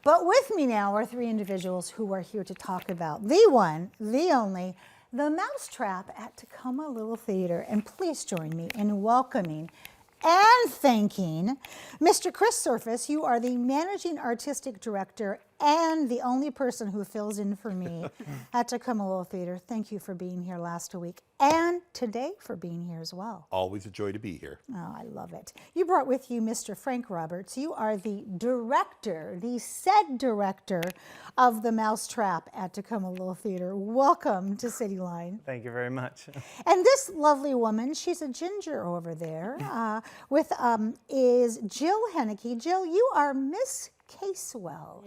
But with me now are three individuals who are here to talk about the one, the only, the Mousetrap at Tacoma Little Theatre. And please join me in welcoming and thanking Mr. Chris Surface. You are the Managing Artistic Director and the only person who fills in for me at Tacoma Little Theatre. Thank you for being here last week and today for being here as well. Always a joy to be here. Oh, I love it. You brought with you Mr. Frank Roberts. You are the director, the said director of the Mousetrap at Tacoma Little Theatre. Welcome to Cityline. Thank you very much. And this lovely woman, she's a ginger over there, is Jill Henneke. Jill, you are Miss Casewell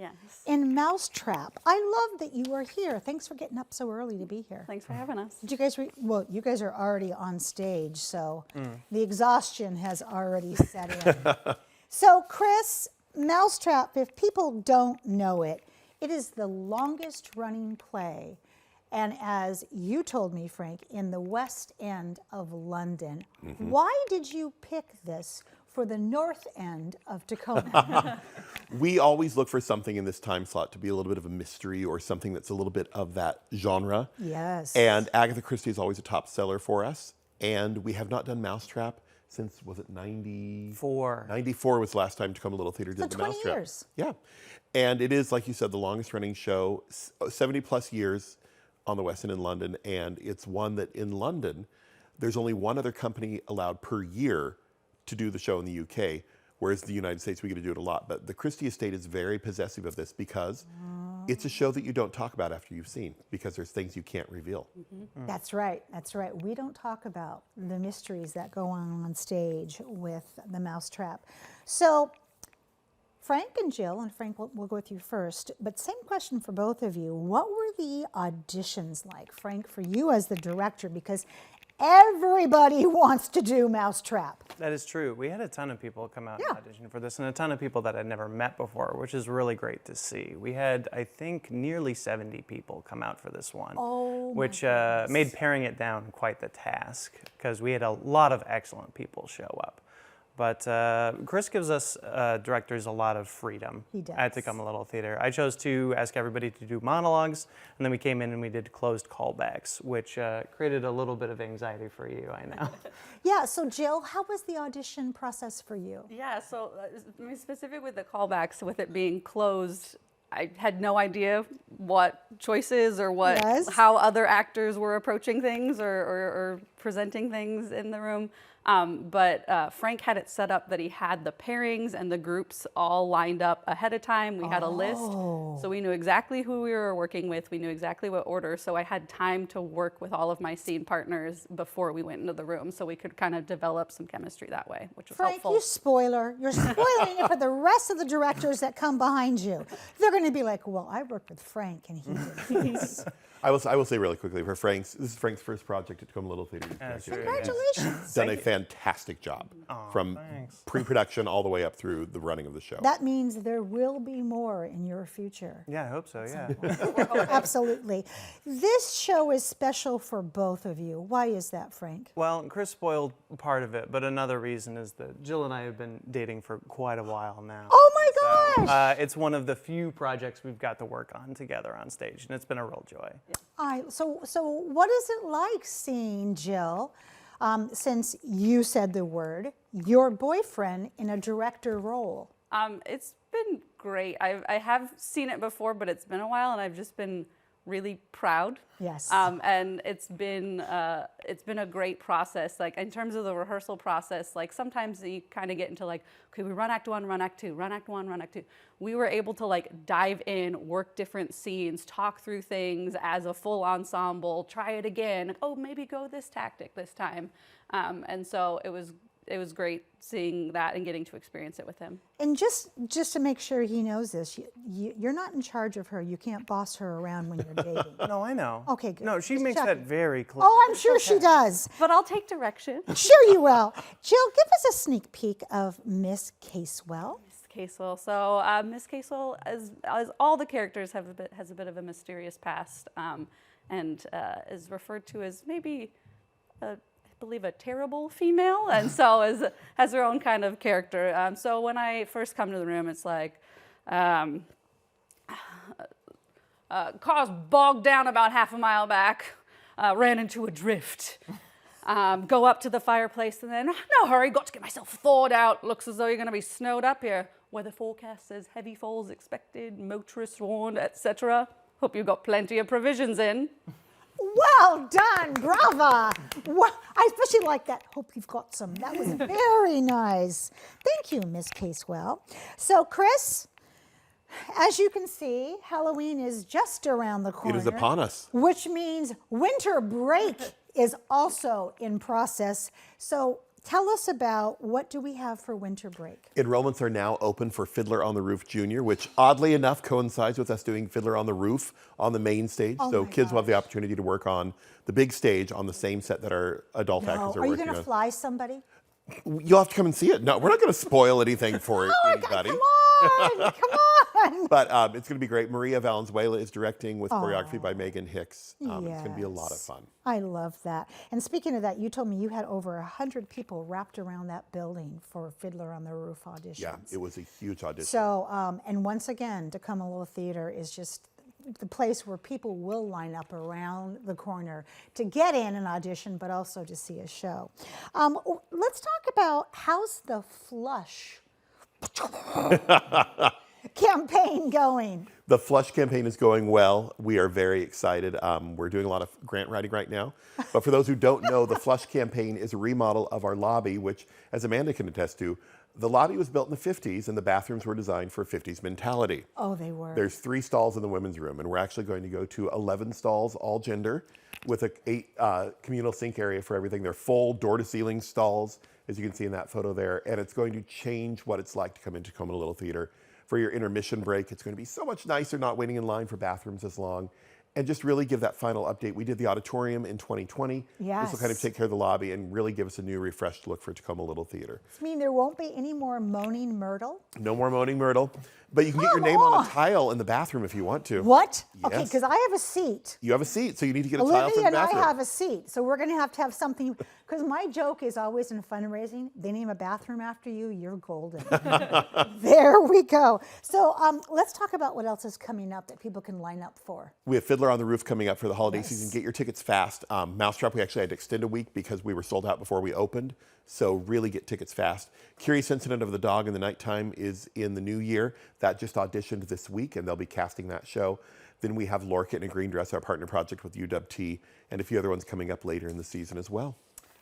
in Mousetrap. I love that you are here. Thanks for getting up so early to be here. Thanks for having us. Did you guys, well, you guys are already on stage, so the exhaustion has already set in. So Chris, Mousetrap, if people don't know it, it is the longest running play. And as you told me, Frank, in the West End of London. Why did you pick this for the North End of Tacoma? We always look for something in this time slot to be a little bit of a mystery or something that's a little bit of that genre. Yes. And Agatha Christie is always a top seller for us. And we have not done Mousetrap since, was it 94? 94 was the last time Tacoma Little Theatre did the 20 Mousetrap. years. Yeah. And it is, like you said, the longest running show, 70 plus years on the West End in London. And it's one that in London, there's only one other company allowed per year to do the show in the UK, whereas the United States, we get to do it a lot. But the Christie estate is very possessive of this because it's a show that you don't talk about after you've seen, because there's things you can't reveal. That's right, that's right. We don't talk about the mysteries that go on stage with the Mousetrap. So Frank and Jill, and Frank, we'll go with you first, but same question for both of you. What were the auditions like? Frank, for you as the director, because everybody wants to do Mousetrap. That is true. We had a ton of people come out and audition for this, and a ton of people that I'd never met before, which is really great to see. We had, I think, nearly 70 people come out for this one, which made paring it down quite the task, because we had a lot of excellent people show up. But Chris gives us directors a lot of freedom at Tacoma Little Theatre. I chose to ask everybody to do monologues, and then we came in and we did closed callbacks, which created a little bit of anxiety for you, I know. Yeah, so Jill, how was the audition process for you? Yeah, so specific with the callbacks, with it being closed, I had no idea what choices or what how other actors were approaching things or presenting things in the room. But Frank had it set up that he had the pairings and the groups all lined up ahead of time. We had a list, so we knew exactly who we were working with. We knew exactly what order, so I had time to work with all of my scene partners before we went into the room, so we could kind of develop some chemistry that way, which was helpful. Frank, you spoiler. You're spoiling it for the rest of the directors that come behind you. They're going to be like, well, I worked with Frank and he did this. I will say really quickly, this is Frank's first project at Tacoma Little Theatre. Congratulations. Done a fantastic job from pre-production all the way up through the running of the show. That means there will be more in your future. Yeah, I hope so, yeah. Absolutely. This show is special for both of you. Why is that, Frank? Well, Chris spoiled part of it, but another reason is that Jill and I have been dating for quite a while now. Oh my gosh! It's one of the few projects we've got to work on together on stage, and it's been a real joy. So what is it like seeing Jill, since you said the word, your boyfriend in a director role? It's been great. I have seen it before, but it's been a while, and I've just been really proud. Yes. And it's been a great process. Like in terms of the rehearsal process, like sometimes you kind of get into like, okay, we run act one, run act two, run act one, run act two. We were able to like dive in, work different scenes, talk through things as a full ensemble, try it again. Oh, maybe go this tactic this time. And so it was great seeing that and getting to experience it with him. And just to make sure he knows this, you're not in charge of her. You can't boss her around when you're dating. No, I know. Okay, good. No, she Just makes checking. that very clear. Oh, I'm sure she does. But I'll take direction. Sure you will. Jill, give us a sneak peek of Miss Casewell. Miss Casewell. So Miss Casewell, as all the characters has a bit of a mysterious past, and is referred to as maybe I believe a terrible female, and so has her own kind of character. So when I first come to the room, it's like, Car's bogged down about half a mile back, ran into a drift. Go up to the fireplace and then, no hurry, got to get myself thawed out. Looks as though you're going to be snowed up here. Weather forecast says heavy falls expected, motorists warned, etc. Hope you got plenty of provisions in. Well done, brava. Well, I especially like that. Hope you've got some. That was very nice. Thank you, Miss Casewell. So, Chris, as you can see, Halloween is just around the corner. It is upon us. Which means winter break is also in process. So tell us about what do we have for winter break? Enrollments are now open for Fiddler on the Roof Junior, which oddly enough coincides with us doing Fiddler on the Roof on the main stage. So kids will have the opportunity to work on the big stage on the same set that our adult actors are working on. Are you going to fly somebody? You'll have to come and see it. No, we're not going to spoil anything for anybody. Come on, come on. But it's going to be great. Maria Valenzuela is directing with choreography by Megan Hicks. It's going to be a lot of fun. I love that. And speaking of that, you told me you had over 100 people wrapped around that building for Fiddler on the Roof auditions. Yeah, it was a huge audition. So, and once again, Tacoma Little Theatre is just the place where people will line up around the corner to get in an audition, but also to see a show. Let's talk about how's the Flush campaign going? The Flush campaign is going well. We are very excited. We're doing a lot of grant writing right now. But for those who don't know, the Flush campaign is a remodel of our lobby, which, as Amanda can attest to, the lobby was built in the 50s and the bathrooms were designed for 50s mentality. Oh, they were. There's 3 stalls in the women's room, and we're actually going to go to 11 stalls, all gender, with a 8 communal sink area for everything. They're full door-to-ceiling stalls, as you can see in that photo there, and it's going to change what it's like to come into Tacoma Little Theatre. For your intermission break, it's going to be so much nicer not waiting in line for bathrooms as long. And just really give that final update. We did the auditorium in 2020. Yes. This will kind of take care of the lobby and really give us a new, refreshed look for Tacoma Little Theatre. I mean, there won't be any more moaning Myrtle? No more moaning Myrtle. But you can get your name on a tile in the bathroom if you want to. What? Yes. Okay, because I have a seat. You have a seat, so you need to get a tile for Olivia the and I bathroom. have a seat, so we're going to have something, because my joke is always in fundraising, they name a bathroom after you, you're golden. There we go. So let's talk about what else is coming up that people can line up for. We have Fiddler on the Roof coming up for the holiday season. Get your tickets fast. Mousetrap, we actually had to extend a week because we were sold out before we opened. So really get tickets fast. Curious Incident of the Dog in the Nighttime is in the new year. That just auditioned this week, and they'll be casting that show. Then we have Lorca in a Green Dress, our partner project with UWT, and a few other ones coming up later in the season as well.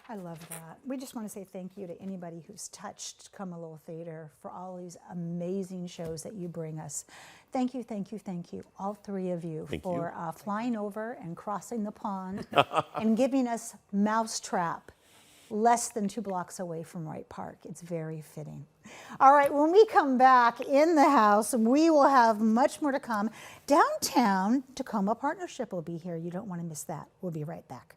I love that. We just want to say thank you to anybody who's touched Tacoma Little Theatre for all these amazing shows that you bring us. Thank you, thank you, thank you, all 3 of you, for flying over and crossing the pond and giving us Mousetrap, less than 2 blocks away from Wright Park. It's very fitting. All right, when we come back in the house, we will have much more to come. Downtown Tacoma Partnership will be here. You don't want to miss that. We'll be right back.